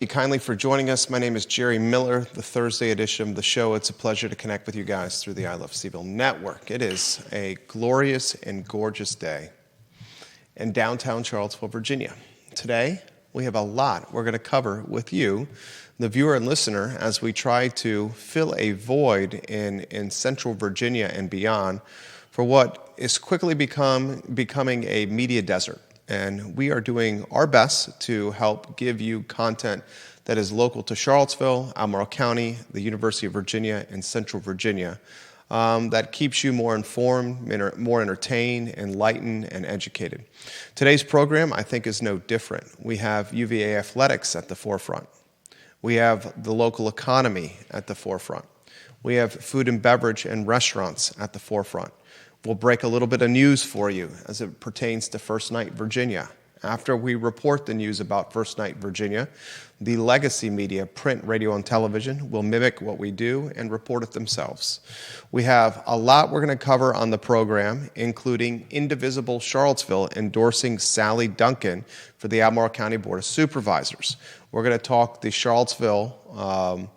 Thank you kindly for joining us. My name is Jerry Miller, the Thursday edition of the show. It's a pleasure to connect with you guys through the I Love CVille Network. It is a glorious and gorgeous day in downtown Charlottesville, Virginia. Today, we have a lot we're going to cover with you, the viewer and listener, as we try to fill a void in Central Virginia and beyond for what is quickly becoming a media desert. And we are doing our best to help give you content that is local to Charlottesville, Albemarle County, the University of Virginia, and Central Virginia, that keeps you more informed, more entertained, enlightened, and educated. Today's program, I think, is no different. We have UVA athletics at the forefront. We have the local economy at the forefront. We have food and beverage and restaurants at the forefront. We'll break a little bit of news for you as it pertains to First Night Virginia. After we report the news about First Night Virginia, the legacy media, print, radio, and television, will mimic what we do and report it themselves. We have a lot we're going to cover on the program, including Indivisible Charlottesville endorsing Sally Duncan for the Albemarle County Board of Supervisors. We're going to talk the Charlottesville,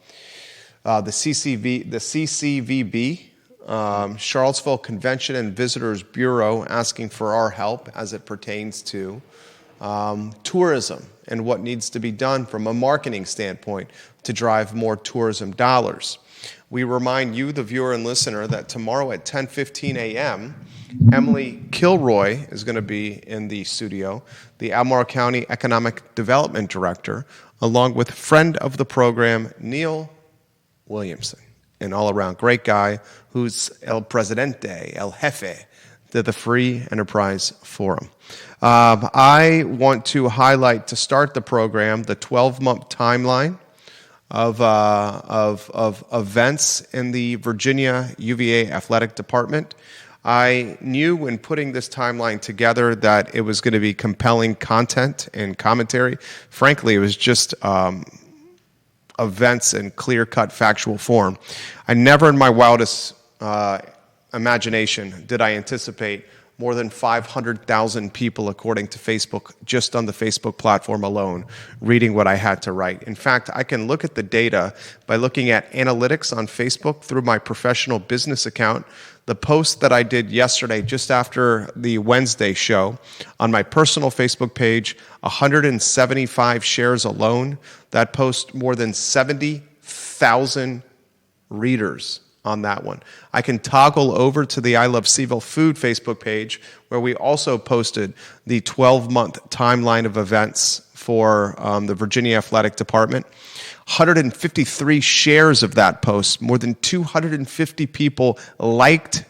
the CACVB, Charlottesville Convention and Visitors Bureau asking for our help as it pertains to tourism and what needs to be done from a marketing standpoint to drive more tourism dollars. We remind you, the viewer and listener, that tomorrow at 10:15 a.m., Emily Kilroy is going to be in the studio, the Albemarle County Economic Development Director, along with friend of the program, Neil Williamson, an all-around great guy who's El Presidente, El Jefe, to the Free Enterprise Forum. I want to highlight, to start the program, the 12-month timeline of events in the Virginia UVA Athletic Department. I knew when putting this timeline together that it was going to be compelling content and commentary. Frankly, it was just events in clear-cut factual form. I never in my wildest imagination did I anticipate more than 500,000 people, according to Facebook, just on the Facebook platform alone, reading what I had to write. In fact, I can look at the data by looking at analytics on Facebook through my professional business account. The post that I did yesterday, just after the Wednesday show, on my personal Facebook page, 175 shares alone. That post, more than 70,000 readers on that one. I can toggle over to the I Love CVille Food Facebook page, where we also posted the 12-month timeline of events for the Virginia Athletic Department. 153 shares of that post, more than 250 people liked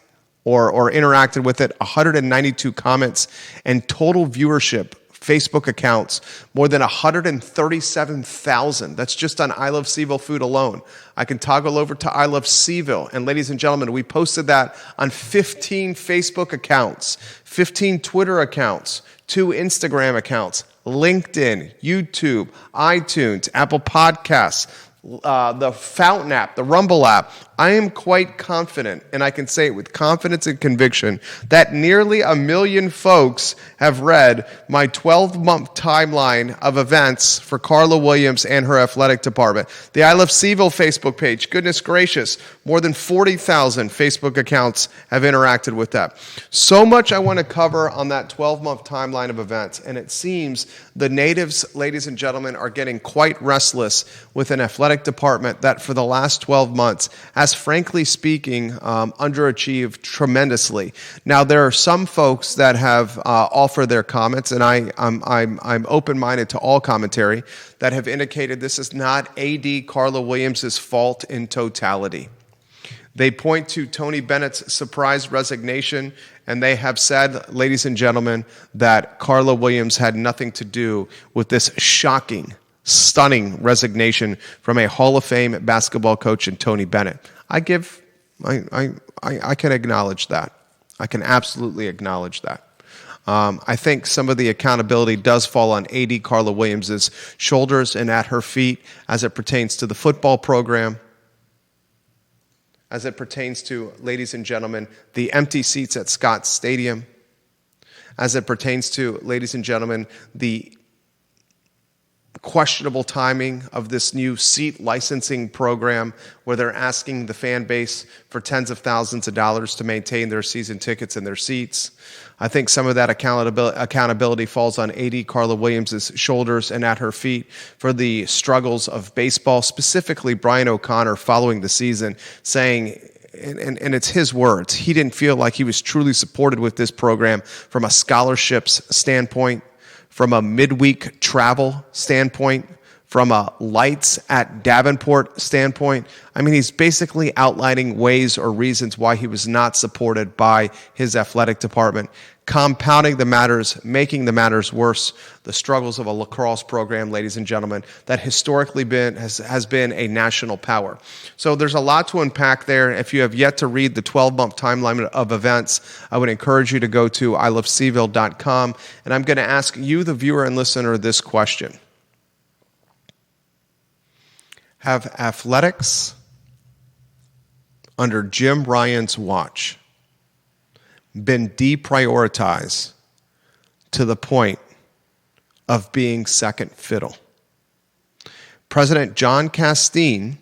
or interacted with it, 192 comments, and total viewership, Facebook accounts, more than 137,000. That's just on I Love CVille Food alone. I can toggle over to I Love CVille. And ladies and gentlemen, we posted that on 15 Facebook accounts, 15 Twitter accounts, 2 Instagram accounts, LinkedIn, YouTube, iTunes, Apple Podcasts, the Fountain app, the Rumble app. I am quite confident, and I can say it with confidence and conviction, that nearly 1 million folks have read my 12-month timeline of events for Carla Williams and her athletic department. The I Love CVille Facebook page, goodness gracious, more than 40,000 Facebook accounts have interacted with that. So much I want to cover on that 12-month timeline of events, and it seems the natives, ladies and gentlemen, are getting quite restless with an athletic department that for the last 12 months has, frankly speaking, underachieved tremendously. Now, there are some folks that have offered their comments, and I'm open-minded to all commentary, that have indicated this is not AD Carla Williams' fault in totality. They point to Tony Bennett's surprise resignation, and they have said, ladies and gentlemen, that Carla Williams had nothing to do with this shocking, stunning resignation from a Hall of Fame basketball coach in Tony Bennett. I can acknowledge that. I can absolutely acknowledge that. I think some of the accountability does fall on AD Carla Williams' shoulders and at her feet as it pertains to the football program, as it pertains to, ladies and gentlemen, the empty seats at Scott Stadium, as it pertains to, ladies and gentlemen, the questionable timing of this new seat licensing program where they're asking the fan base for tens of thousands of dollars to maintain their season tickets and their seats. I think some of that accountability falls on AD Carla Williams' shoulders and at her feet for the struggles of baseball, specifically Brian O'Connor following the season, saying, and it's his words, he didn't feel like he was truly supported with this program from a scholarships standpoint, from a midweek travel standpoint, from a lights at Davenport standpoint. I mean, he's basically outlining ways or reasons why he was not supported by his athletic department, compounding the matters, making the matters worse, the struggles of a lacrosse program, ladies and gentlemen, that historically has been a national power. So there's a lot to unpack there. If you have yet to read the 12-month timeline of events, I would encourage you to go to ilovecville.com, and I'm going to ask you, the viewer and listener, this question. Have athletics under Jim Ryan's watch been deprioritized to the point of being second fiddle? President John Castine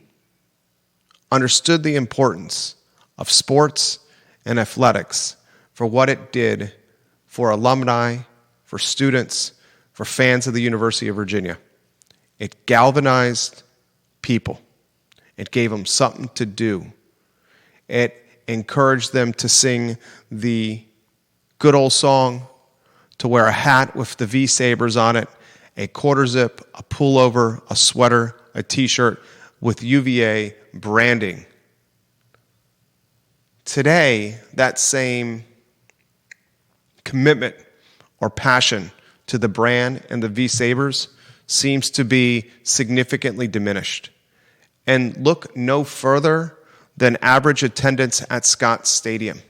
understood the importance of sports and athletics for what it did for alumni, for students, for fans of the University of Virginia. It galvanized people. It gave them something to do. It encouraged them to sing the good old song, to wear a hat with the V Sabres on it, a quarter zip, a pullover, a sweater, a t-shirt with UVA branding. Today, that same commitment or passion to the brand and the V Sabres seems to be significantly diminished. And look no further than average attendance at Scott Stadium.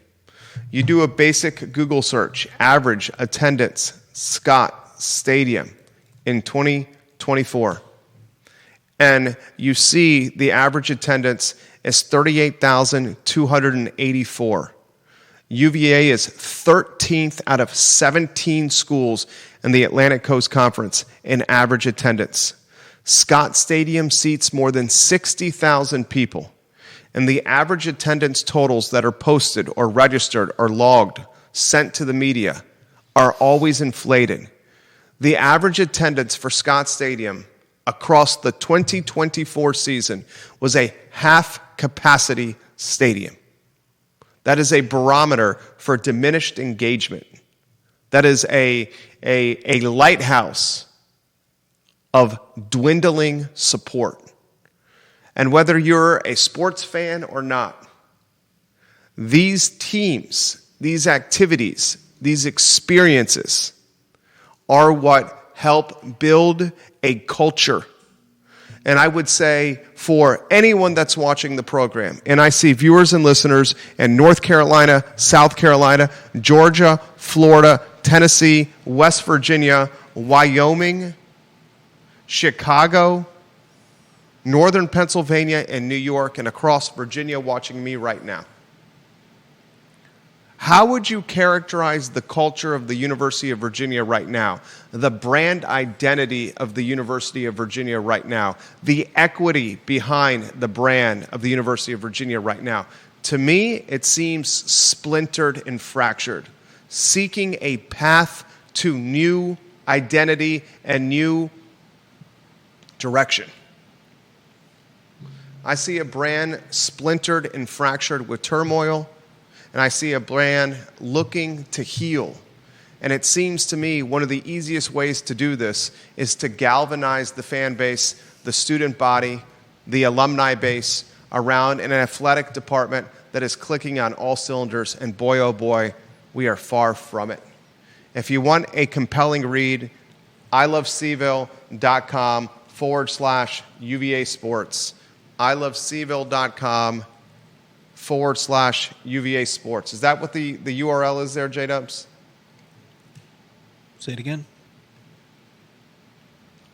You do a basic Google search, average attendance, Scott Stadium in 2024. And you see the average attendance is 38,284. UVA is 13th out of 17 schools in the Atlantic Coast Conference in average attendance. Scott Stadium seats more than 60,000 people, and the average attendance totals that are posted or registered or logged, sent to the media, are always inflated. The average attendance for Scott Stadium across the 2024 season was a half-capacity stadium. That is a barometer for diminished engagement. That is a lighthouse of dwindling support. And whether you're a sports fan or not, these teams, these activities, these experiences are what help build a culture. And I would say for anyone that's watching the program, and I see viewers and listeners in North Carolina, South Carolina, Georgia, Florida, Tennessee, West Virginia, Wyoming, Chicago, Northern Pennsylvania, and New York, and across Virginia watching me right now. How would you characterize the culture of the University of Virginia right now, the brand identity of the University of Virginia right now, the equity behind the brand of the University of Virginia right now? To me, it seems splintered and fractured, seeking a path to new identity and new direction. I see a brand splintered and fractured with turmoil, and I see a brand looking to heal. And it seems to me one of the easiest ways to do this is to galvanize the fan base, the student body, the alumni base around an athletic department that is clicking on all cylinders, and boy, oh boy, we are far from it. If you want a compelling read, ilovecville.com/UVA Sports. ilovecville.com/UVA Sports. Is that what the URL is there, J-Dubs? Say it again.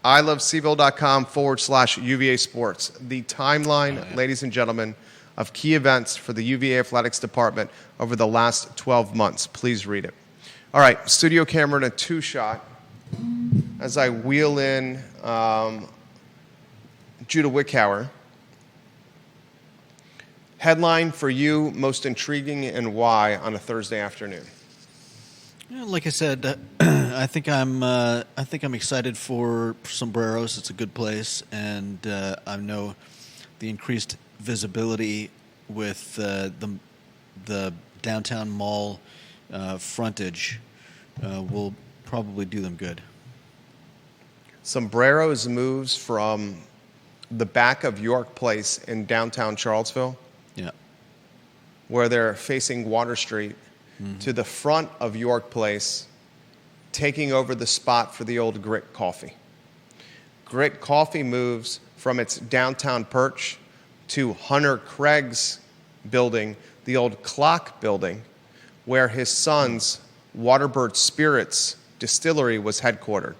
ilovecville.com/UVA Sports. The timeline, ladies and gentlemen, of key events for the UVA Athletics Department over the last 12 months. Please read it. All right, studio camera in a two-shot. as I wheel in Judah Wickhauer. Headline for you, most intriguing and why on a Thursday afternoon? Yeah, like I said, I think I'm excited for Sombreros. It's a good place, and I know the increased visibility with the downtown mall frontage will probably do them good. Sombrero's moves from the back of York Place in downtown Charlottesville, Yeah. where they're facing Water Street, to the front of York Place, taking over the spot for the old Grit Coffee. Grit Coffee moves from its downtown perch to Hunter Craig's building, the old Clock building, where his son's Waterbird Spirits distillery was headquartered.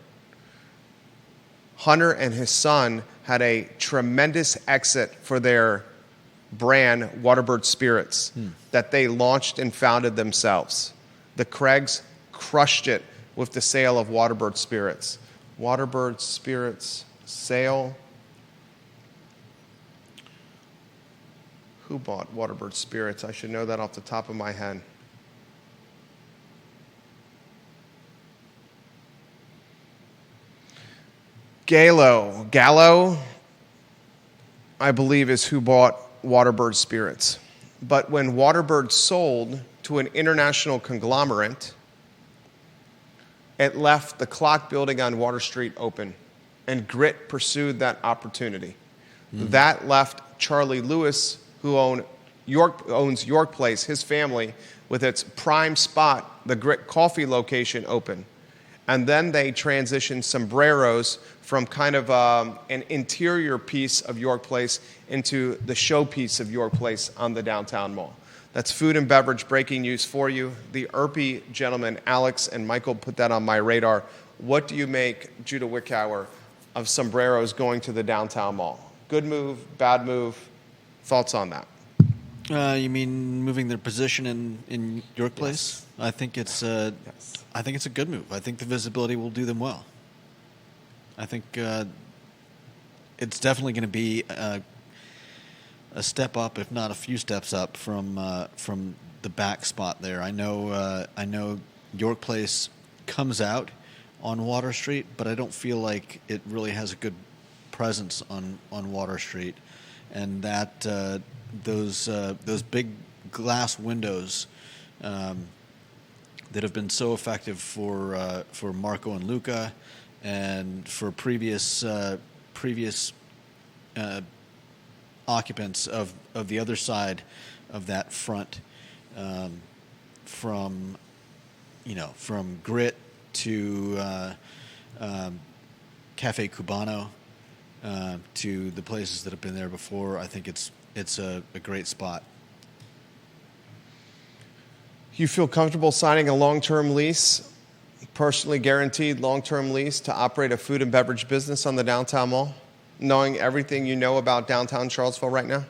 Hunter and his son had a tremendous exit for their brand, Waterbird Spirits, that they launched and founded themselves. The Craigs crushed it with the sale of Waterbird Spirits. Waterbird Spirits sale. Who bought Waterbird Spirits? I should know that off the top of my head. Gallo, I believe, is who bought Waterbird Spirits. But when Waterbird sold to an international conglomerate, it left the Clock building on Water Street open, and Grit pursued that opportunity. That left Charlie Lewis, who owns York Place, his family, with its prime spot, the Grit Coffee location, open. And then they transitioned Sombreros from kind of an interior piece of York Place into the showpiece of York Place on the downtown mall. That's food and beverage breaking news for you. The ERPI gentlemen, Alex and Michael, put that on my radar. What do you make, Judah Wickhauer, of Sombreros going to the downtown mall? Good move, bad move? Thoughts on that? You mean moving their position in York Place? Yes. I think it's I think it's a good move. I think the visibility will do them well. I think it's definitely going to be a step up, if not a few steps up, from the back spot there. I know York Place comes out on Water Street, but I don't feel like it really has a good presence on Water Street, and that those big glass windows that have been so effective for Marco and Luca, and for previous occupants of the other side of that front, from Grit to Cafe Cubano, to the places that have been there before. I think it's a great spot. You feel comfortable signing a long-term lease, personally guaranteed long-term lease to operate a food and beverage business on the downtown mall, knowing everything you know about downtown Charlottesville right now?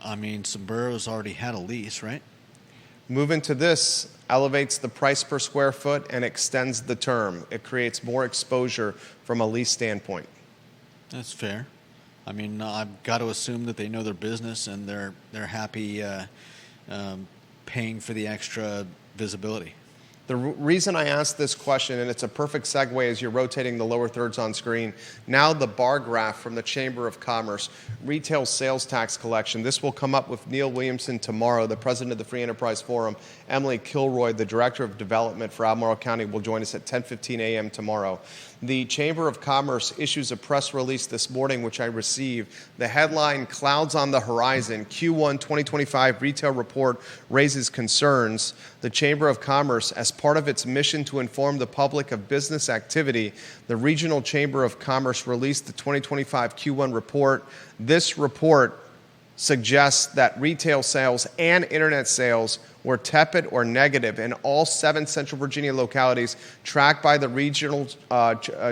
I mean, Sombrero's already had a lease, right? Moving to this elevates the price per square foot and extends the term. It creates more exposure from a lease standpoint. That's fair. I mean, I've got to assume that they know their business and they're happy paying for the extra visibility. The reason I asked this question, and it's a perfect segue as you're rotating the lower thirds on screen, now the bar graph from the Chamber of Commerce, retail sales tax collection. This will come up with Neil Williamson tomorrow, the president of the Free Enterprise Forum. Emily Kilroy, the director of development for Albemarle County, will join us at 10:15 a.m. tomorrow. The Chamber of Commerce issues a press release this morning, which I received. The headline, Clouds on the Horizon, Q1 2025 Retail Report Raises Concerns. The Chamber of Commerce, as part of its mission to inform the public of business activity, the Regional Chamber of Commerce released the 2025 Q1 report. This report suggests that retail sales and internet sales were tepid or negative in all 7 Central Virginia localities tracked by the Regional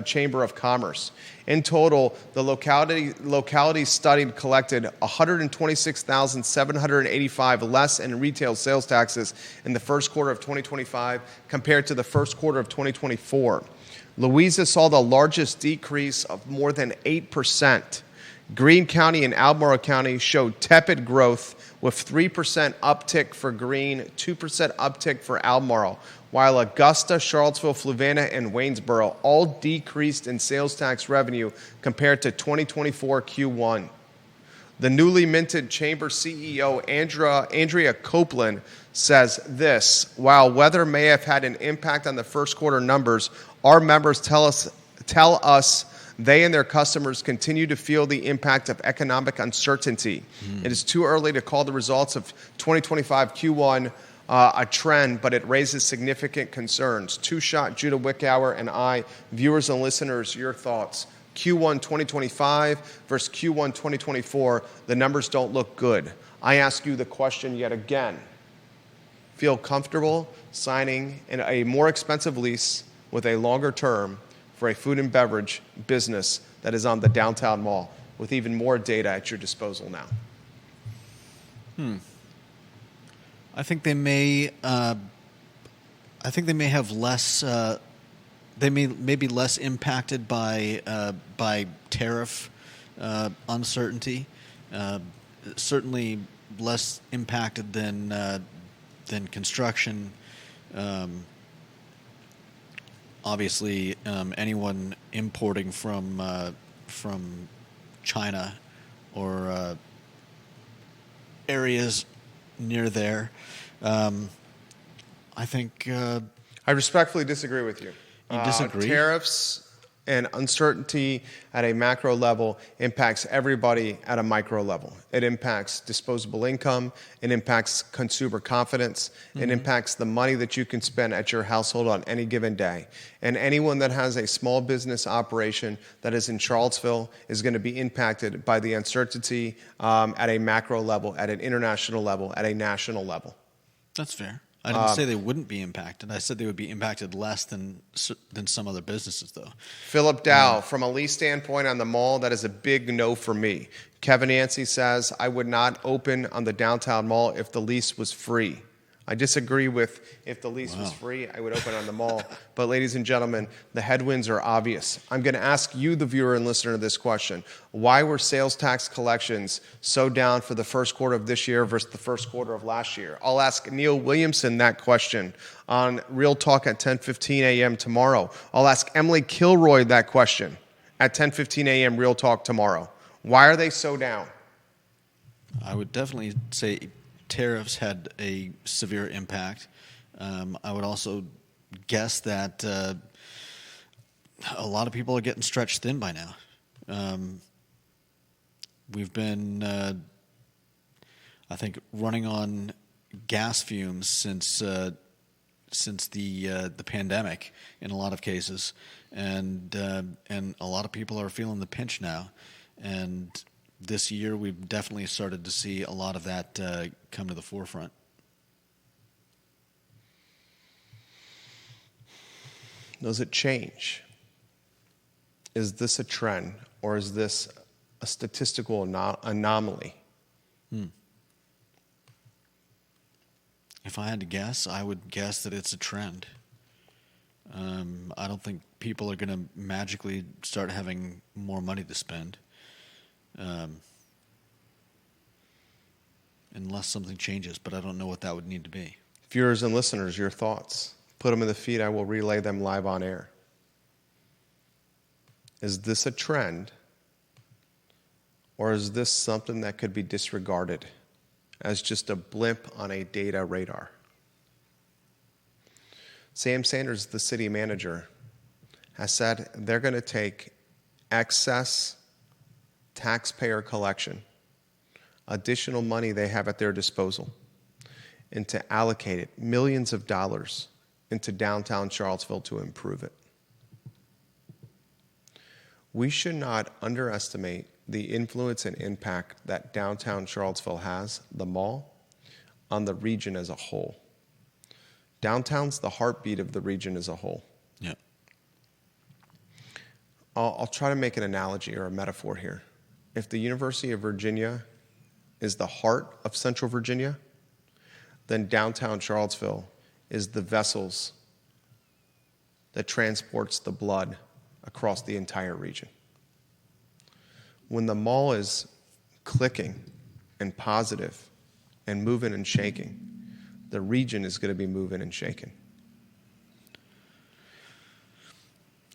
Chamber of Commerce. In total, the localities studied collected $126,785 less in retail sales taxes in the first quarter of 2025 compared to the first quarter of 2024. Louisa saw the largest decrease of more than 8%. Greene County and Albemarle County showed tepid growth with 3% uptick for Greene, 2% uptick for Albemarle, while Augusta, Charlottesville, Fluvanna, and Waynesboro all decreased in sales tax revenue compared to 2024 Q1. The newly minted Chamber CEO, Andrea Copeland, says this: while weather may have had an impact on the first quarter numbers, our members tell us they and their customers continue to feel the impact of economic uncertainty. It is too early to call the results of 2025 Q1 a trend, but it raises significant concerns. Two Shot, Judah Wickower, and I, viewers and listeners, your thoughts. Q1 2025 versus Q1 2024, the numbers don't look good. I ask you the question yet again. Feel comfortable signing in a more expensive lease with a longer term for a food and beverage business that is on the downtown mall with even more data at your disposal now? I think they may. I think they may have less. They may be less impacted by tariff uncertainty. Certainly less impacted than construction. Obviously, anyone importing from China or areas near there. I think. I respectfully disagree with you. You disagree? Tariffs and uncertainty at a macro level impacts everybody at a micro level. It impacts disposable income. It impacts consumer confidence. It impacts the money that you can spend at your household on any given day. And anyone that has a small business operation that is in Charlottesville is going to be impacted by the uncertainty at a macro level, at an international level, at a national level. That's fair. I didn't say they wouldn't be impacted. I said they would be impacted less than some other businesses, though. Philip Dow, from a lease standpoint on the mall, that is a big no for me. Kevin Yancey says, I would not open on the downtown mall if the lease was free. I disagree with if the lease was free, I would open on the mall. But ladies and gentlemen, the headwinds are obvious. I'm going to ask you, the viewer and listener, this question. Why were sales tax collections so down for the first quarter of this year versus the first quarter of last year? I'll ask Neil Williamson that question on Real Talk at 10:15 a.m. tomorrow. I'll ask Emily Kilroy that question at 10:15 a.m. Real Talk tomorrow. Why are they so down? I would definitely say tariffs had a severe impact. I would also guess that a lot of people are getting stretched thin by now. We've been, I think, running on gas fumes since the pandemic in a lot of cases, and a lot of people are feeling the pinch now. And this year, we've definitely started to see a lot of that come to the forefront. Does it change? Is this a trend, or is this a statistical anomaly? If I had to guess, I would guess that it's a trend. I don't think people are going to magically start having more money to spend. Unless something changes, but I don't know what that would need to be. Viewers and listeners, your thoughts. Put them in the feed. I will relay them live on air. Is this a trend, or is this something that could be disregarded as just a blip on a data radar? Sam Sanders, the city manager, has said they're going to take excess taxpayer collection, additional money they have at their disposal, and to allocate it, millions of dollars, into downtown Charlottesville to improve it. We should not underestimate the influence and impact that downtown Charlottesville has, the mall, on the region as a whole. Downtown's the heartbeat of the region as a whole. Yeah. I'll try to make an analogy or a metaphor here. If the University of Virginia is the heart of Central Virginia, then downtown Charlottesville is the vessels that transports the blood across the entire region. When the mall is clicking and positive and moving and shaking, the region is going to be moving and shaking.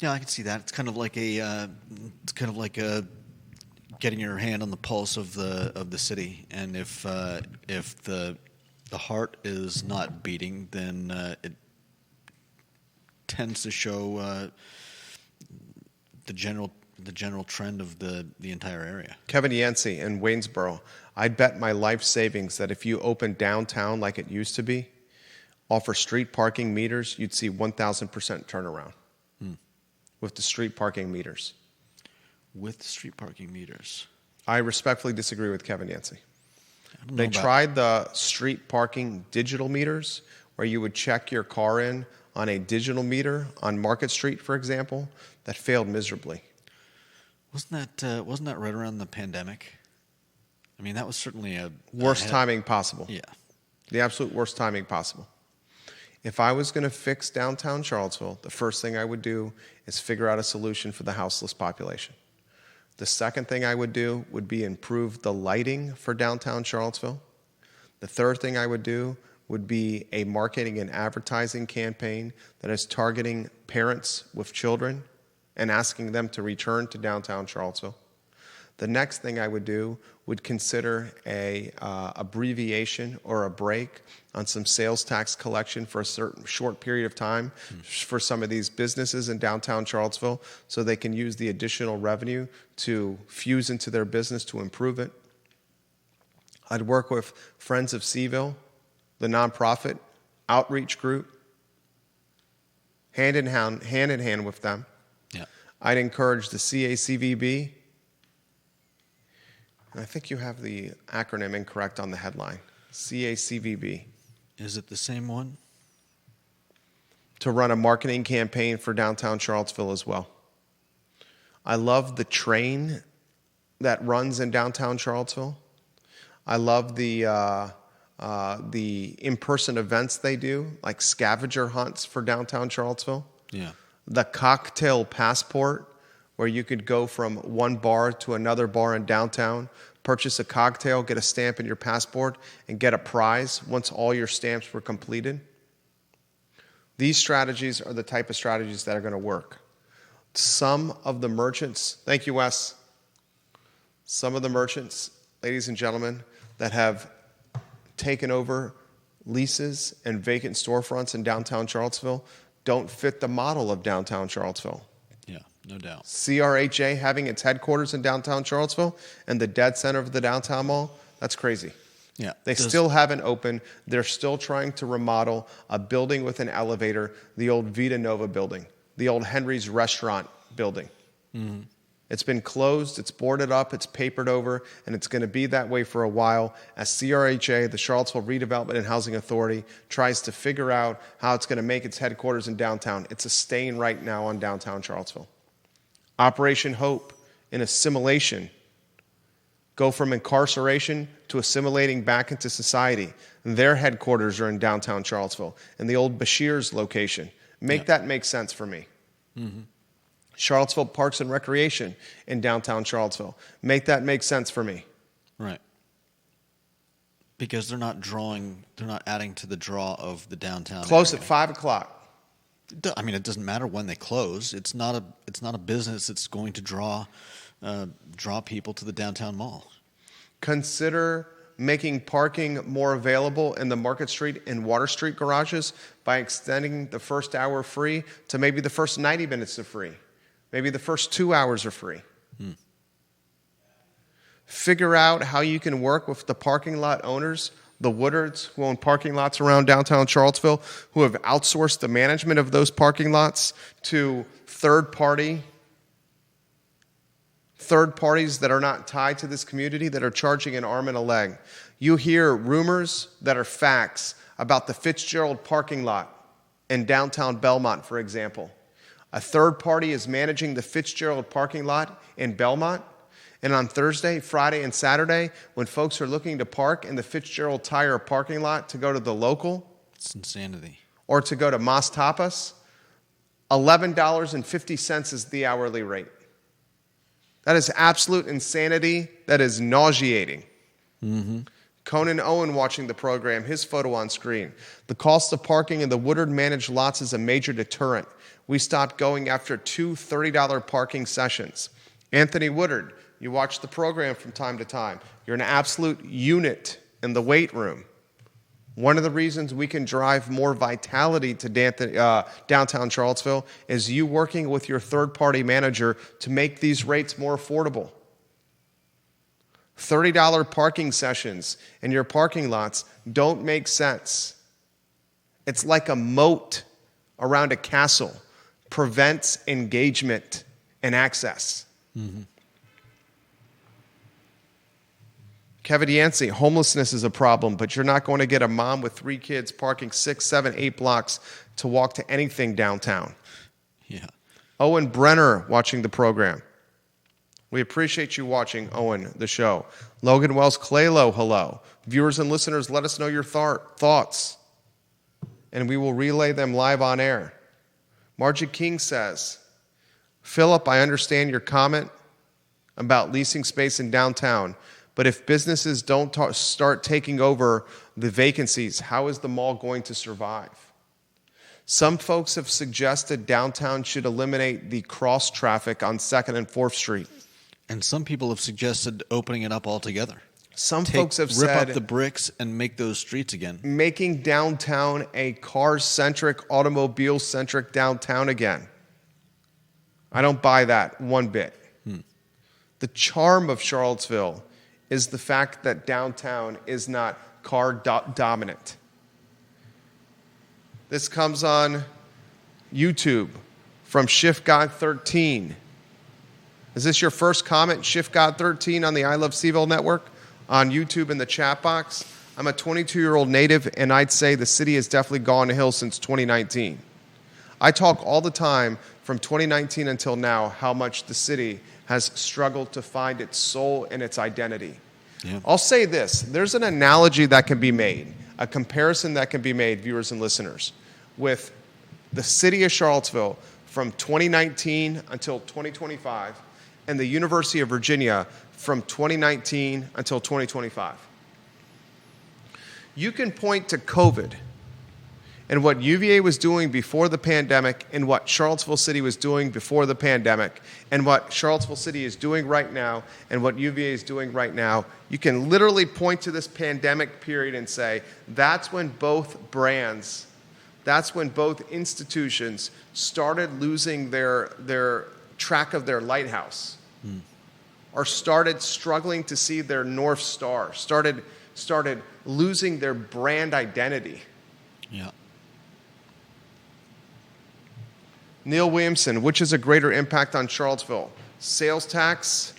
Yeah, I can see that. It's kind of like a getting your hand on the pulse of the city, and if the heart is not beating, then it tends to show the general trend of the entire area. Kevin Yancey in Waynesboro, I'd bet my life savings that if you open downtown like it used to be, offer street parking meters, you'd see 1,000% turnaround with the street parking meters. With street parking meters. I respectfully disagree with Kevin Yancey. They tried the street parking digital meters where you would check your car in on a digital meter on Market Street, for example. That failed miserably. Wasn't that right around the pandemic? I mean, that was certainly worst timing possible. Yeah. The absolute worst timing possible. If I was going to fix downtown Charlottesville, the first thing I would do is figure out a solution for the houseless population. The second thing I would do would be improve the lighting for downtown Charlottesville. The third thing I would do would be a marketing and advertising campaign that is targeting parents with children and asking them to return to downtown Charlottesville. The next thing I would do would consider a abbreviation or a break on some sales tax collection for a certain short period of time for some of these businesses in downtown Charlottesville so they can use the additional revenue to fuse into their business to improve it. I'd work with Friends of CVille, the nonprofit outreach group, hand in hand with them. Yeah. I'd encourage the CACVB. I think you have the acronym incorrect on the headline. CACVB. Is it the same one? To run a marketing campaign for downtown Charlottesville as well. I love the train that runs in downtown Charlottesville. I love the in-person events they do, like scavenger hunts for downtown Charlottesville. Yeah. The cocktail passport, where you could go from one bar to another bar in downtown, purchase a cocktail, get a stamp in your passport, and get a prize once all your stamps were completed. These strategies are the type of strategies that are going to work. Some of the merchants, thank you, Wes. Some of the merchants, ladies and gentlemen, that have taken over leases and vacant storefronts in downtown Charlottesville don't fit the model of downtown Charlottesville. Yeah, no doubt. CRHA having its headquarters in downtown Charlottesville and the dead center of the downtown mall, that's crazy. Yeah. They still haven't opened. They're still trying to remodel a building with an elevator, the old Vita Nova building, the old Henry's Restaurant building. Mm-hmm. It's been closed, it's boarded up, it's papered over, and it's going to be that way for a while as CRHA, the Charlottesville Redevelopment and Housing Authority, tries to figure out how it's going to make its headquarters in downtown. It's a stain right now on downtown Charlottesville. Operation Hope in assimilation. Go from incarceration to assimilating back into society. Their headquarters are in downtown Charlottesville, in the old Bashir's location. Make that make sense for me. Mm-hmm. Charlottesville Parks and Recreation in downtown Charlottesville. Make that make sense for me. Right. Because they're not adding to the draw of the downtown Close area. at 5 o'clock. I mean, it doesn't matter when they close. It's not a business that's going to draw people to the downtown mall. Consider making parking more available in the Market Street and Water Street garages by extending the first hour free to maybe the first 90 minutes of free. Maybe the first 2 hours are free. Figure out how you can work with the parking lot owners, the Woodards, who own parking lots around downtown Charlottesville, who have outsourced the management of those parking lots to third parties that are not tied to this community that are charging an arm and a leg. You hear rumors that are facts about the Fitzgerald parking lot in downtown Belmont, for example. A third party is managing the Fitzgerald parking lot in Belmont. And on Thursday, Friday, and Saturday, when folks are looking to park in the Fitzgerald Tire parking lot to go to the local, it's insanity, or to go to Mas Tapas, $11.50 is the hourly rate. That is absolute insanity. That is nauseating. Mm-hmm. Conan Owen watching the program, his photo on screen. The cost of parking in the Woodard managed lots is a major deterrent. We stopped going after two $30 parking sessions. Anthony Woodard, you watch the program from time to time. You're an absolute unit in the weight room. One of the reasons we can drive more vitality to downtown Charlottesville is you working with your third-party manager to make these rates more affordable. $30 parking sessions in your parking lots don't make sense. It's like a moat around a castle. Prevents engagement and access. Mm-hmm. Kevin Yancey, homelessness is a problem, but you're not going to get a mom with 3 kids parking 6, 7, 8 blocks to walk to anything downtown. Yeah. Owen Brenner watching the program. We appreciate you watching, Owen, the show. Logan Wells Claylo, hello. Viewers and listeners, let us know your thoughts, and we will relay them live on air. Margie King says, Philip, I understand your comment about leasing space in downtown, but if businesses don't start taking over the vacancies, how is the mall going to survive? Some folks have suggested downtown should eliminate the cross traffic on 2nd and 4th Street. And some people have suggested opening it up altogether. Some folks have rip said up the bricks and make those streets again. Making downtown a car-centric, automobile-centric downtown again. I don't buy that one bit. The charm of Charlottesville is the fact that downtown is not car dominant. This comes on YouTube from ShiftGod13. Is this your first comment, ShiftGod13 on the I Love CVille Network on YouTube in the chat box? I'm a 22-year-old native, and I'd say the city has definitely gone to hill since 2019. I talk all the time from 2019 until now how much the city has struggled to find its soul and its identity. Yeah. I'll say this. There's an analogy that can be made, a comparison that can be made, viewers and listeners, with the city of Charlottesville from 2019 until 2025 and the University of Virginia from 2019 until 2025. You can point to COVID and what UVA was doing before the pandemic and what Charlottesville City was doing before the pandemic and what Charlottesville City is doing right now and what UVA is doing right now. You can literally point to this pandemic period and say, that's when both brands, that's when both institutions started losing their track of their lighthouse or started struggling to see their North Star, started losing their brand identity. Yeah. Neil Williamson, which is a greater impact on Charlottesville? Sales tax?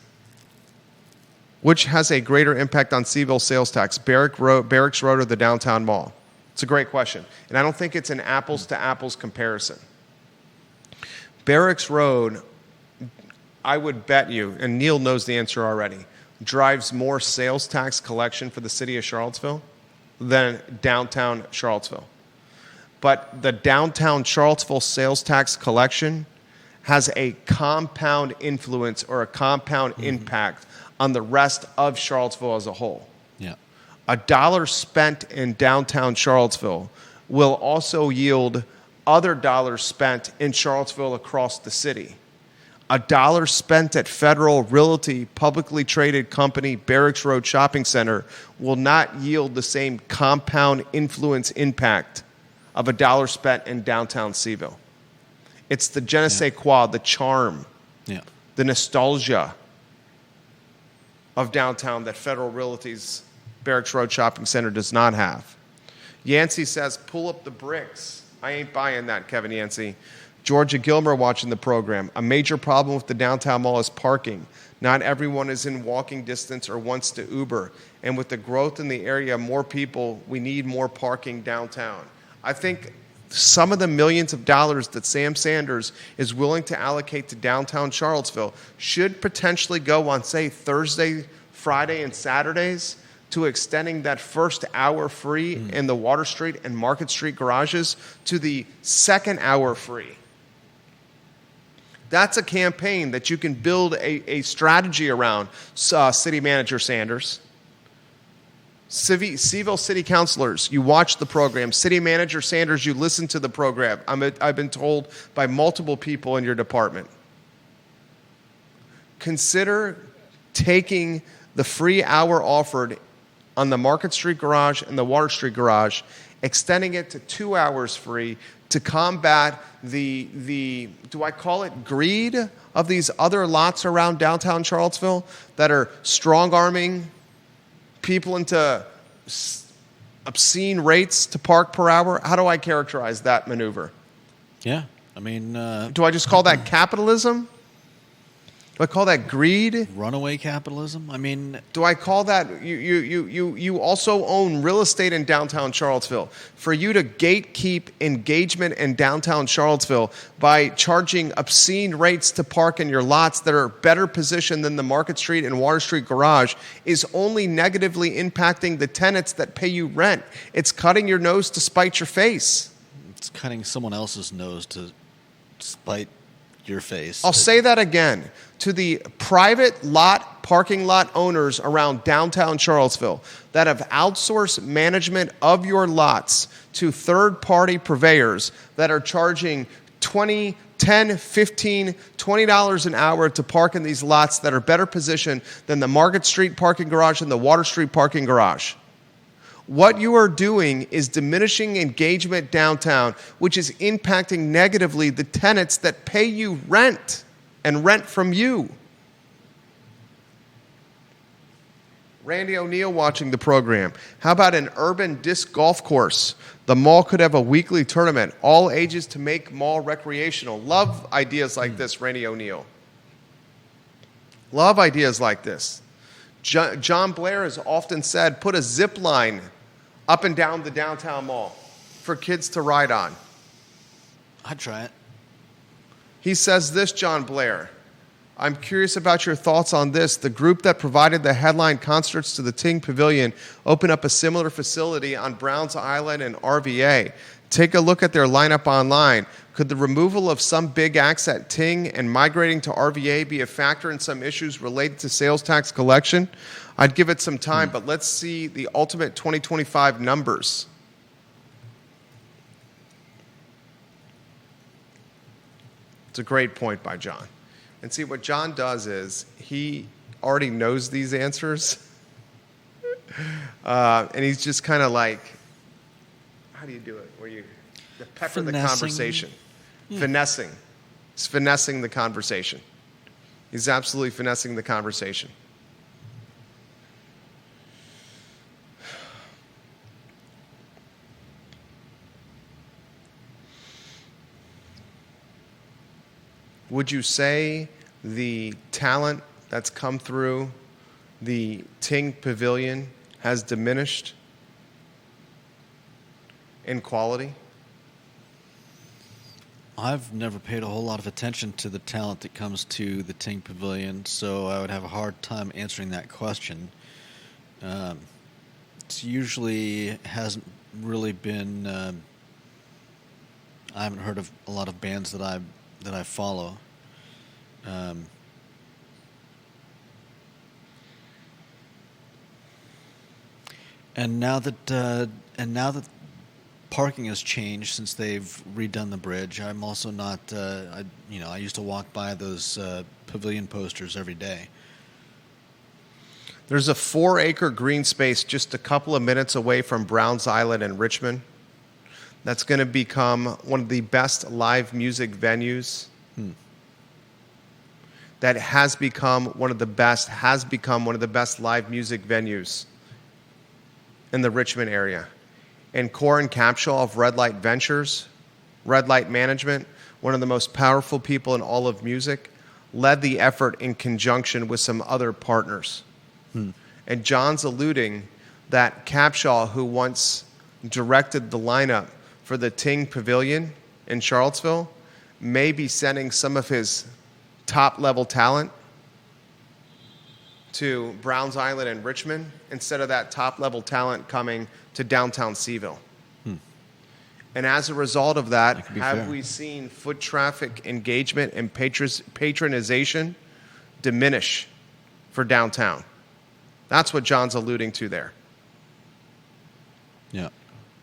Which has a greater impact on CVille sales tax? Barracks Road or the downtown mall? It's a great question. And I don't think it's an apples to apples comparison. Barracks Road, I would bet you, and Neil knows the answer already, drives more sales tax collection for the city of Charlottesville than downtown Charlottesville. But the downtown Charlottesville sales tax collection has a compound influence or a compound impact on the rest of Charlottesville as a whole. Yeah. $1 spent in downtown Charlottesville will also yield other dollars spent in Charlottesville across the city. $1 spent at Federal Realty publicly traded company Barracks Road Shopping Center will not yield the same compound influence impact of $1 spent in downtown CVille. It's the je ne sais quoi, the charm, the nostalgia of downtown that Federal Realty's Barracks Road Shopping Center does not have. Yancey says, pull up the bricks. I ain't buying that, Kevin Yancey. Georgia Gilmer watching the program. A major problem with the downtown mall is parking. Not everyone is in walking distance or wants to Uber. And with the growth in the area, more people, we need more parking downtown. I think some of the millions of dollars that Sam Sanders is willing to allocate to downtown Charlottesville should potentially go on, say, Thursday, Friday, and Saturdays to extending that first hour free in the Water Street and Market Street garages to the second hour free That's a campaign that you can build a strategy around, City Manager Sanders. CVille City Councilors, you watch the program. City Manager Sanders, you listen to the program. I've been told by multiple people in your department. Consider taking the free hour offered on the Market Street Garage and the Water Street Garage, extending it to 2 hours free to combat the do I call it greed of these other lots around downtown Charlottesville that are strong-arming people into obscene rates to park per hour? How do I characterize that maneuver? Yeah, I mean... do I just call that capitalism? Do I call that greed? runaway capitalism? I mean... Do I call that... You also own real estate in downtown Charlottesville. For you to gatekeep engagement in downtown Charlottesville by charging obscene rates to park in your lots that are better positioned than the Market Street and Water Street Garage is only negatively impacting the tenants that pay you rent. It's cutting your nose to spite your face. It's cutting someone else's nose to spite your face. I'll say that again. To the private parking lot owners around downtown Charlottesville that have outsourced management of your lots to third-party purveyors that are charging $10, $15, $20 an hour to park in these lots that are better positioned than the Market Street parking garage and the Water Street parking garage. What you are doing is diminishing engagement downtown, which is impacting negatively the tenants that pay you rent and rent from you. Randy O'Neill watching the program. How about an urban disc golf course? The mall could have a weekly tournament, all ages to make mall recreational. Love ideas like this, Randy O'Neill. Love ideas like this. John Blair has often said, put a zip line up and down the downtown mall for kids to ride on. I'd try it. He says this, John Blair. I'm curious about your thoughts on this. The group that provided the headline concerts to the Ting Pavilion opened up a similar facility on Browns Island and RVA. Take a look at their lineup online. Could the removal of some big acts at Ting and migrating to RVA be a factor in some issues related to sales tax collection? I'd give it some time, but let's see the ultimate 2025 numbers. It's a great point by John. And see, what John does is he already knows these answers. And he's just kind of like, how do you do it? Where you pepper the conversation. Yeah. Finessing. He's finessing the conversation. He's absolutely finessing the conversation. Would you say the talent that's come through the Ting Pavilion has diminished in quality? I've never paid a whole lot of attention to the talent that comes to the Ting Pavilion, so I would have a hard time answering that question. It's usually hasn't really been... I haven't heard of a lot of bands that I follow. And now that parking has changed since they've redone the bridge, I'm also not. I used to walk by those pavilion posters every day. There's a 4-acre green space just a couple of minutes away from Browns Island in Richmond. That's going to become one of the best live music venues. That has become one of the best live music venues in the Richmond area. And Corin Capshaw of Red Light Ventures, Red Light Management, one of the most powerful people in all of music, led the effort in conjunction with some other partners. And John's alluding that Capshaw, who once directed the lineup for the Ting Pavilion in Charlottesville, may be sending some of his top-level talent to Browns Island and Richmond instead of that top-level talent coming to downtown CVille. And as a result of that, could be have fair. we seen foot traffic engagement and patronization diminish for downtown? That's what John's alluding to there. Yeah.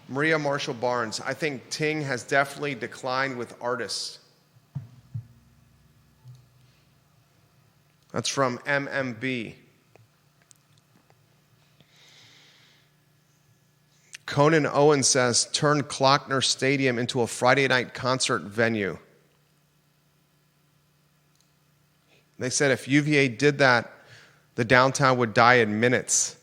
Maria Marshall Barnes, I think Ting has definitely declined with artists. That's from MMB. Conan Owen says, turn Klockner Stadium into a Friday night concert venue. They said if UVA did that, the downtown would die in minutes.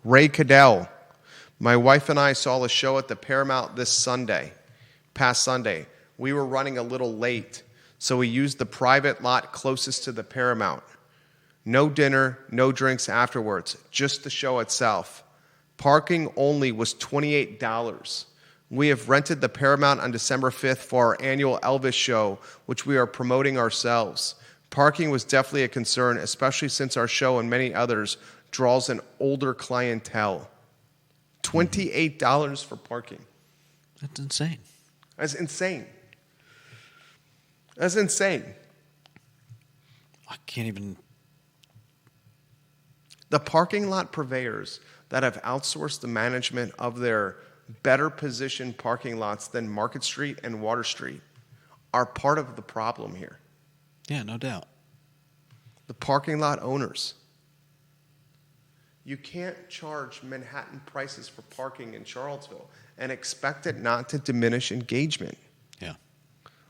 Ray Cadell, my wife and I saw a show at the Paramount this past Sunday. We were running a little late, so we used the private lot closest to the Paramount. No dinner, no drinks afterwards, just the show itself. Parking only was $28. We have rented the Paramount on December 5th for our annual Elvis show, which we are promoting ourselves. Parking was definitely a concern, especially since our show and many others draws an older clientele. $28 for parking. That's insane. That's insane. That's insane. I can't even... The parking lot purveyors that have outsourced the management of their better positioned parking lots than Market Street and Water Street are part of the problem here. Yeah, no doubt. The parking lot owners. You can't charge Manhattan prices for parking in Charlottesville and expect it not to diminish engagement. Yeah.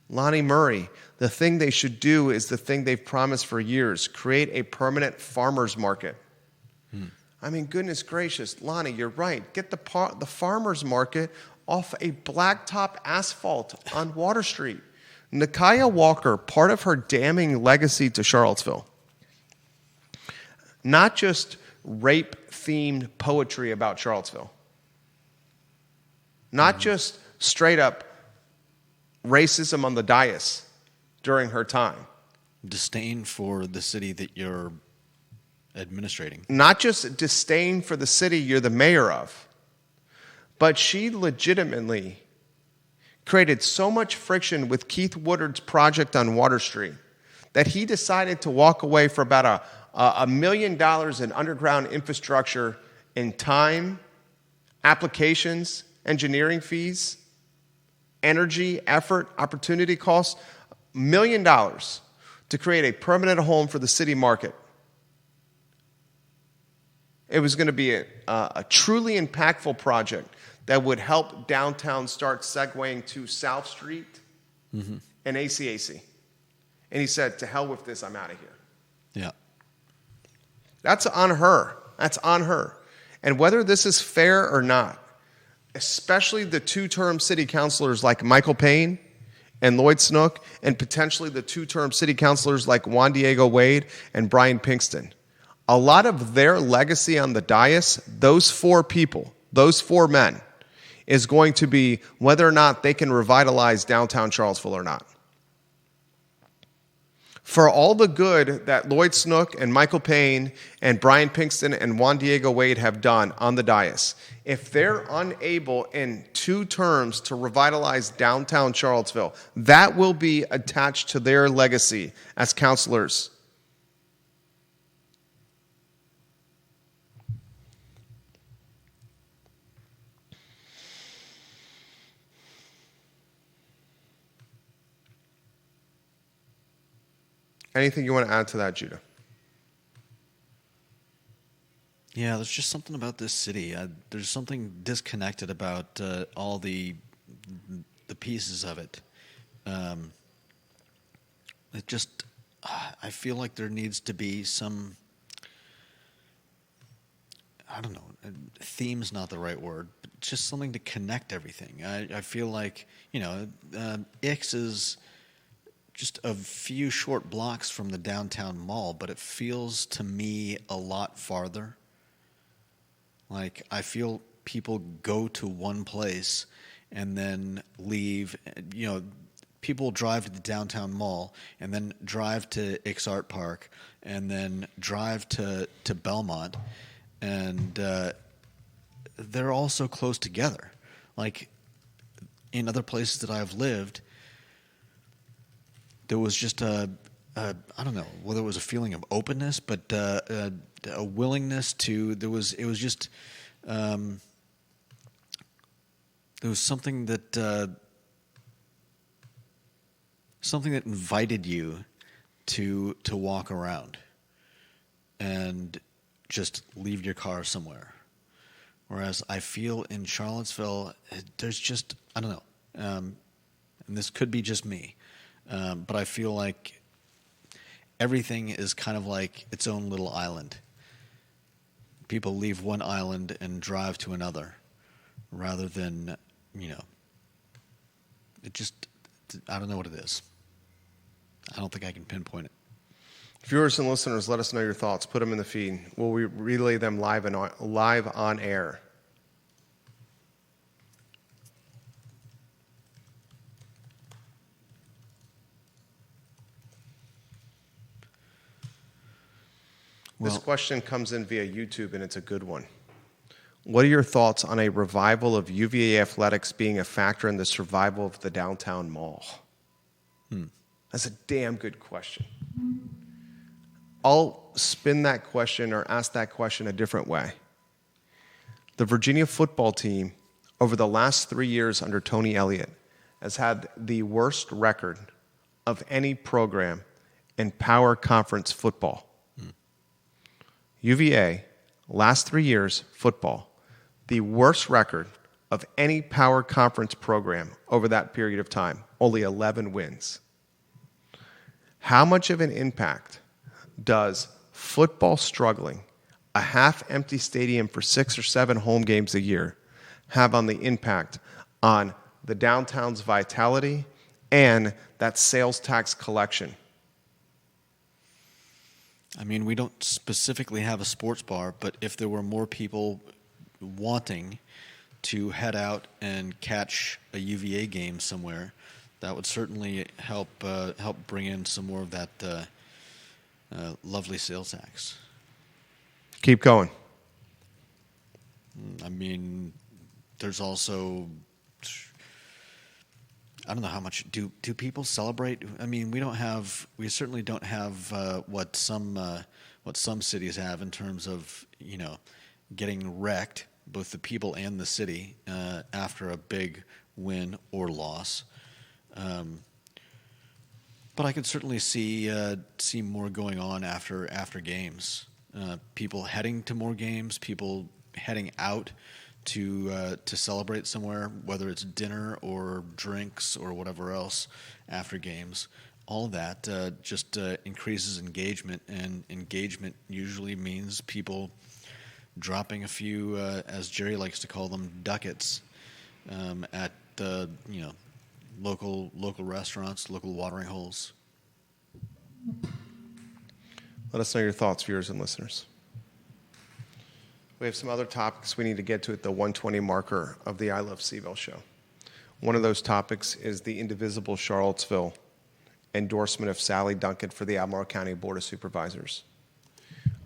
Lonnie Murray, the thing they should do is the thing they've promised for years, create a permanent farmers market. I mean, goodness gracious, Lonnie, you're right. Get the farmers market off a blacktop asphalt on Water Street. Nakia Walker, part of her damning legacy to Charlottesville, not just rape-themed poetry about Charlottesville, not just straight-up racism on the dais during her time. Disdain for the city that you're administrating. Not just disdain for the city you're the mayor of, but she legitimately created so much friction with Keith Woodard's project on Water Street that he decided to walk away for about $1 million in underground infrastructure in time, applications, engineering fees, energy, effort, opportunity costs, $1 million to create a permanent home for the city market. It was going to be a truly impactful project that would help downtown start segueing to South Street and ACAC. And he said, to hell with this, I'm out of here. Yeah. That's on her. That's on her. And whether this is fair or not, especially the two-term city councilors like Michael Payne and Lloyd Snook, and potentially the two-term city councilors like Juan Diego Wade and Brian Pinkston, a lot of their legacy on the dais, those four people, those four men, is going to be whether or not they can revitalize downtown Charlottesville or not. For all the good that Lloyd Snook and Michael Payne and Brian Pinkston and Juan Diego Wade have done on the dais, if they're unable in 2 terms to revitalize downtown Charlottesville, that will be attached to their legacy as councilors. Anything you want to add to that, Judah? Yeah, there's just something about this city. There's something disconnected about all the pieces of it. It just, I feel like there needs to be some, I don't know, theme's not the right word, but just something to connect everything. I feel like, Ix is just a few short blocks from the downtown mall, but it feels to me a lot farther. Like, I feel people go to one place and then leave. People drive to the downtown mall and then drive to Ix Art Park and then drive to Belmont. And they're all so close together. Like in other places that I've lived, there was just I don't know whether it was a feeling of openness, but a willingness to. It was just there was something that invited you to walk around and just leave your car somewhere. Whereas I feel in Charlottesville, there's just, I don't know, and this could be just me, but I feel like everything is kind of like its own little island. People leave one island and drive to another rather than, it just, I don't know what it is. I don't think I can pinpoint it. Viewers and listeners, let us know your thoughts. Put them in the feed. We'll relay them live on air. This question comes in via YouTube, and it's a good one. What are your thoughts on a revival of UVA athletics being a factor in the survival of the downtown mall? That's a damn good question. I'll spin that question or ask that question a different way. The Virginia football team, over the last 3 years under Tony Elliott, has had the worst record of any program in power conference football. UVA, last 3 years, football, the worst record of any power conference program over that period of time, only 11 wins. How much of an impact does football struggling, a half-empty stadium for 6 or 7 home games a year, have on the impact on the downtown's vitality and that sales tax collection? I mean, we don't specifically have a sports bar, but if there were more people wanting to head out and catch a UVA game somewhere, that would certainly help bring in some more of that lovely sales tax. Keep going. I mean, there's also, I don't know how much do people celebrate. I mean, we certainly don't have what some cities have in terms of getting wrecked, both the people and the city after a big win or loss. But I could certainly see more going on after games. People heading to more games, people heading out to celebrate somewhere, whether it's dinner or drinks or whatever else after games. All of that just increases engagement, and engagement usually means people dropping a few, as Jerry likes to call them, ducats at the local restaurants, local watering holes. Let us know your thoughts, viewers and listeners. We have some other topics we need to get to at the 120 marker of the I Love CVille show. One of those topics is the Indivisible Charlottesville endorsement of Sally Duncan for the Albemarle County Board of Supervisors.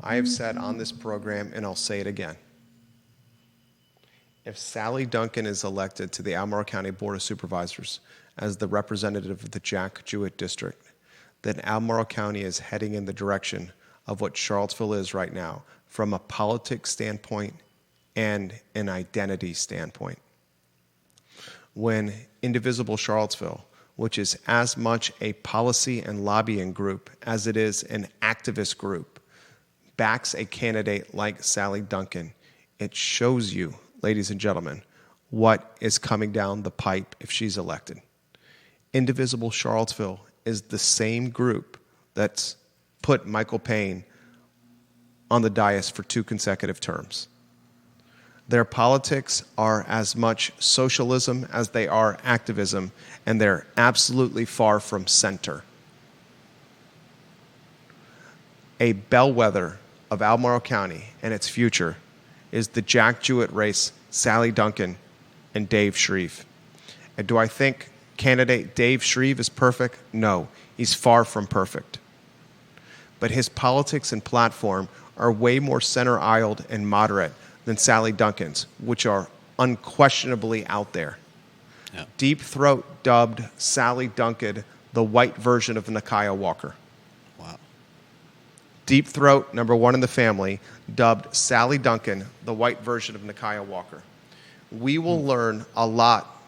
I have said on this program, and I'll say it again, if Sally Duncan is elected to the Albemarle County Board of Supervisors as the representative of the Jack Jewett District, then Albemarle County is heading in the direction of what Charlottesville is right now from a politics standpoint and an identity standpoint. When Indivisible Charlottesville, which is as much a policy and lobbying group as it is an activist group, backs a candidate like Sally Duncan, it shows you, ladies and gentlemen, what is coming down the pipe if she's elected. Indivisible Charlottesville is the same group that's put Michael Payne on the dais for 2 consecutive terms. Their politics are as much socialism as they are activism, and they're absolutely far from center. A bellwether of Albemarle County and its future is the Jack Jewett race, Sally Duncan and Dave Shreve. And do I think candidate Dave Shreve is perfect? No, he's far from perfect. But his politics and platform are way more center-aisled and moderate than Sally Duncan's, which are unquestionably out there. Yeah. Deep Throat dubbed Sally Duncan the white version of Nakia Walker. Wow. Deep Throat, number one in the family, dubbed Sally Duncan the white version of Nakia Walker. We will learn a lot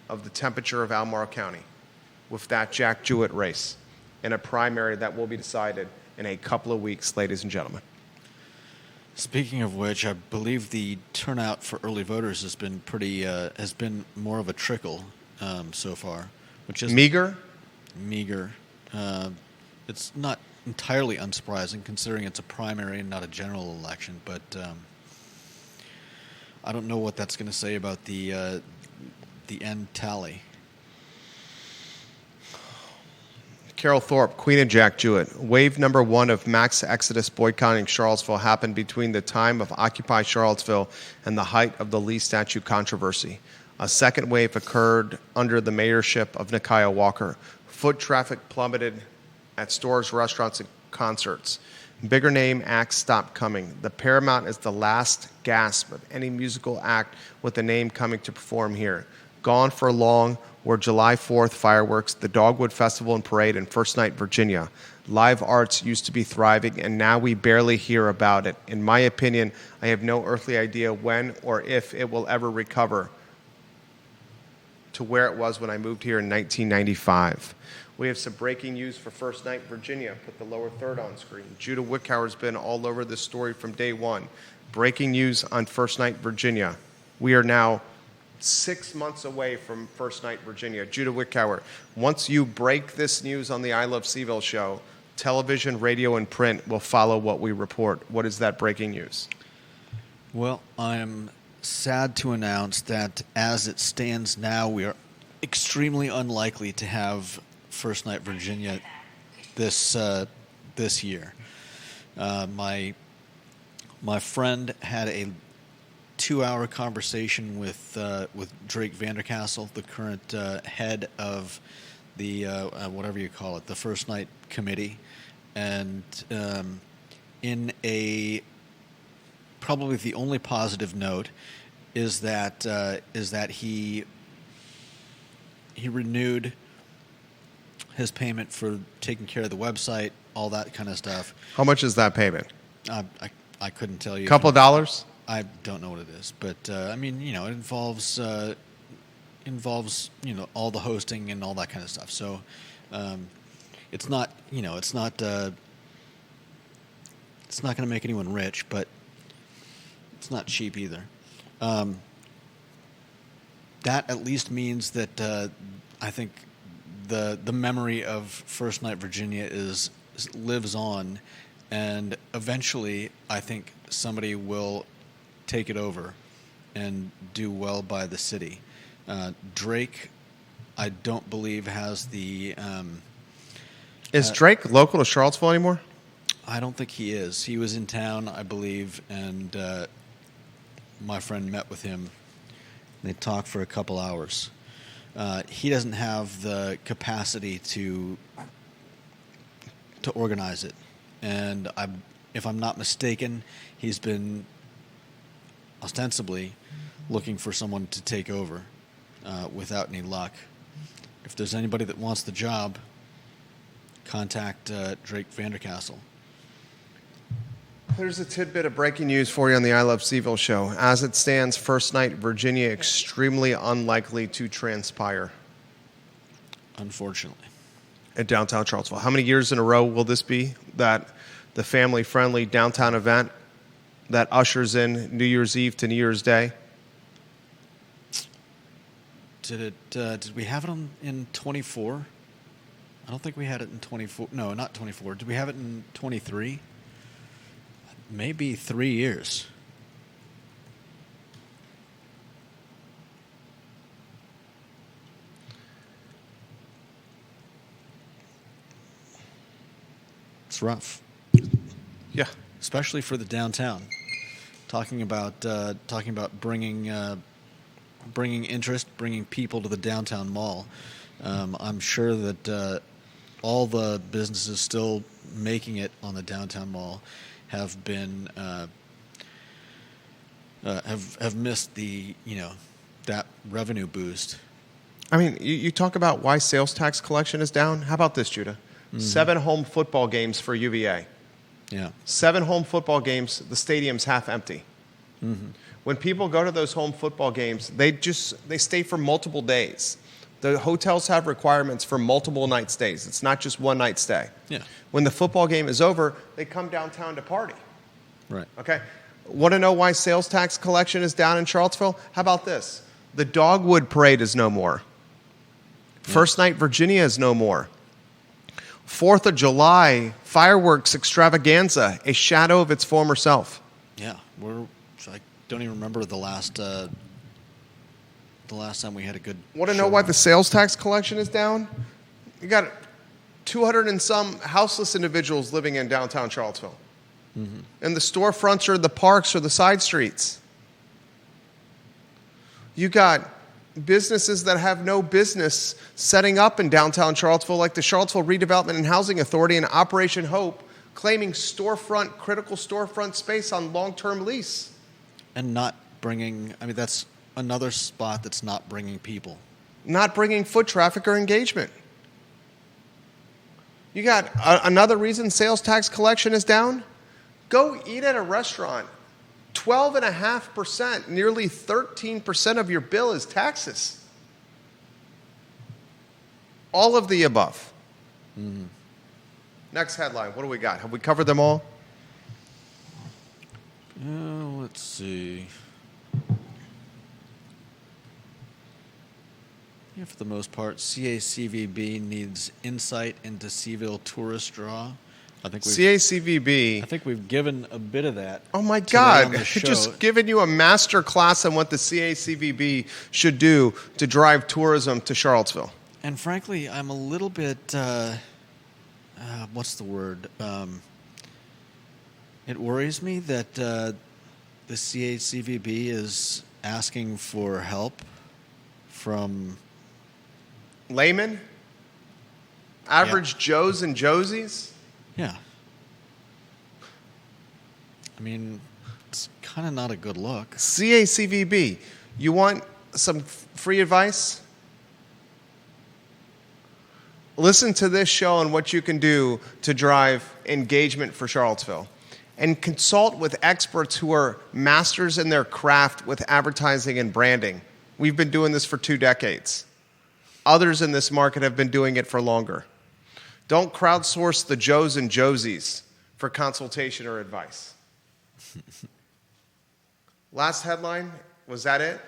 of the temperature of Albemarle County with that Jack Jewett race in a primary that will be decided in a couple of weeks, ladies and gentlemen. Speaking of which, I believe the turnout for early voters has been has been more of a trickle so far, which is Meager? Meager. It's not entirely unsurprising considering it's a primary and not a general election, but I don't know what that's going to say about the end tally. Carol Thorpe, Queen of Jack Jewett. Wave number one of max exodus boycotting Charlottesville happened between the time of Occupy Charlottesville and the height of the Lee statue controversy. A second wave occurred under the mayorship of Nakia Walker. Foot traffic plummeted at stores, restaurants, and concerts. Bigger name acts stopped coming. The Paramount is the last gasp of any musical act with a name coming to perform here. Gone for long were July 4th fireworks, the Dogwood Festival and Parade, and First Night Virginia. Live arts used to be thriving, and now we barely hear about it. In my opinion, I have no earthly idea when or if it will ever recover to where it was when I moved here in 1995. We have some breaking news for First Night Virginia. Put the lower third on screen. Judah Wickhauer's been all over this story from day one. Breaking news on First Night Virginia. We are now 6 months away from First Night Virginia. Judah Wickhauer, once you break this news on the I Love CVille show, television, radio, and print will follow what we report. What is that breaking news? Well, I'm sad to announce that as it stands now, we are extremely unlikely to have First Night Virginia this year. My friend had a 2-hour conversation with Drake Vandercastle, the current head of the whatever you call it, the First Night Committee, and in a probably the only positive note is that he renewed his payment for taking care of the website, all that kind of stuff. How much is that payment? I couldn't tell you. A couple of dollars? I don't know what it is, but I mean, it involves all the hosting and all that kind of stuff. So it's not going to make anyone rich, but it's not cheap either. That at least means that I think the memory of First Night Virginia lives on, and eventually I think somebody will take it over and do well by the city. Drake, I don't believe, has the... is Drake local to Charlottesville anymore? I don't think he is. He was in town, I believe, and my friend met with him. They talked for a couple hours. He doesn't have the capacity to organize it. And if I'm not mistaken, he's been ostensibly looking for someone to take over without any luck. If there's anybody that wants the job, contact Drake Vandercastle. There's a tidbit of breaking news for you on the I Love CVille show. As it stands, First Night Virginia extremely unlikely to transpire. Unfortunately. At downtown Charlottesville. How many years in a row will this be, that the family-friendly downtown event that ushers in New Year's Eve to New Year's Day? Did we have it in 24? I don't think we had it in 24. No, not 24. Did we have it in 23? Maybe 3 years. It's rough. Yeah. Especially for the downtown. Talking about bringing interest, bringing people to the downtown mall. I'm sure that all the businesses still making it on the downtown mall have been have missed the that revenue boost. I mean, you talk about why sales tax collection is down. How about this, Judah? 7 home football games for UVA. Yeah. 7 home football games, the stadium's half empty. When people go to those home football games, they stay for multiple days. The hotels have requirements for multiple night stays. It's not just one night stay. Yeah. When the football game is over, they come downtown to party. Right. Okay? Want to know why sales tax collection is down in Charlottesville? How about this? The Dogwood Parade is no more. First Night Virginia is no more. 4th of July fireworks extravaganza, a shadow of its former self. Yeah. I don't even remember the last time we had a good. Want to know why the sales tax collection is down? You got 200 and some houseless individuals living in downtown Charlottesville. And the storefronts are the parks or the side streets. You got businesses that have no business setting up in downtown Charlottesville, like the Charlottesville Redevelopment and Housing Authority and Operation Hope, claiming critical storefront space on long-term lease. And not bringing, that's another spot that's not bringing people. Not bringing foot traffic or engagement. You got another reason sales tax collection is down? Go eat at a restaurant. 12.5%, nearly 13% of your bill is taxes. All of the above. Next headline. What do we got? Have we covered them all? Let's see. Yeah, for the most part, CACVB needs insight into CVille tourist draw. CACVB. I think we've given a bit of that. Oh my today God! on the show. Just giving you a master class on what the CACVB should do to drive tourism to Charlottesville. And frankly, I'm a little bit. What's the word? It worries me that the CACVB is asking for help from laymen, average Joes and Josies. Yeah. It's kind of not a good look. CACVB, you want some free advice? Listen to this show on what you can do to drive engagement for Charlottesville. And consult with experts who are masters in their craft with advertising and branding. We've been doing this for 2 decades. Others in this market have been doing it for longer. Don't crowdsource the Joes and Josies for consultation or advice. Last headline, was that it?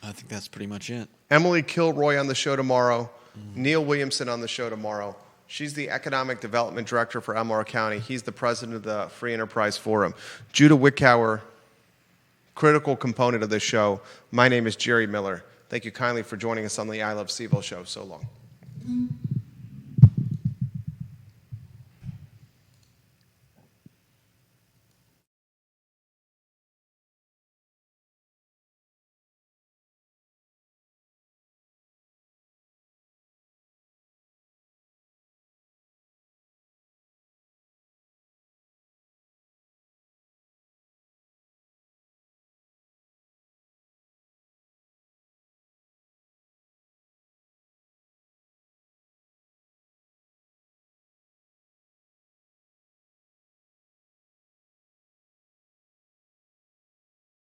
I think that's pretty much it. Emily Kilroy on the show tomorrow. Neil Williamson on the show tomorrow. She's the Economic Development Director for Elmore County. He's the President of the Free Enterprise Forum. Judah Wickower, critical component of this show. My name is Jerry Miller. Thank you kindly for joining us on the I Love CVille show. So long.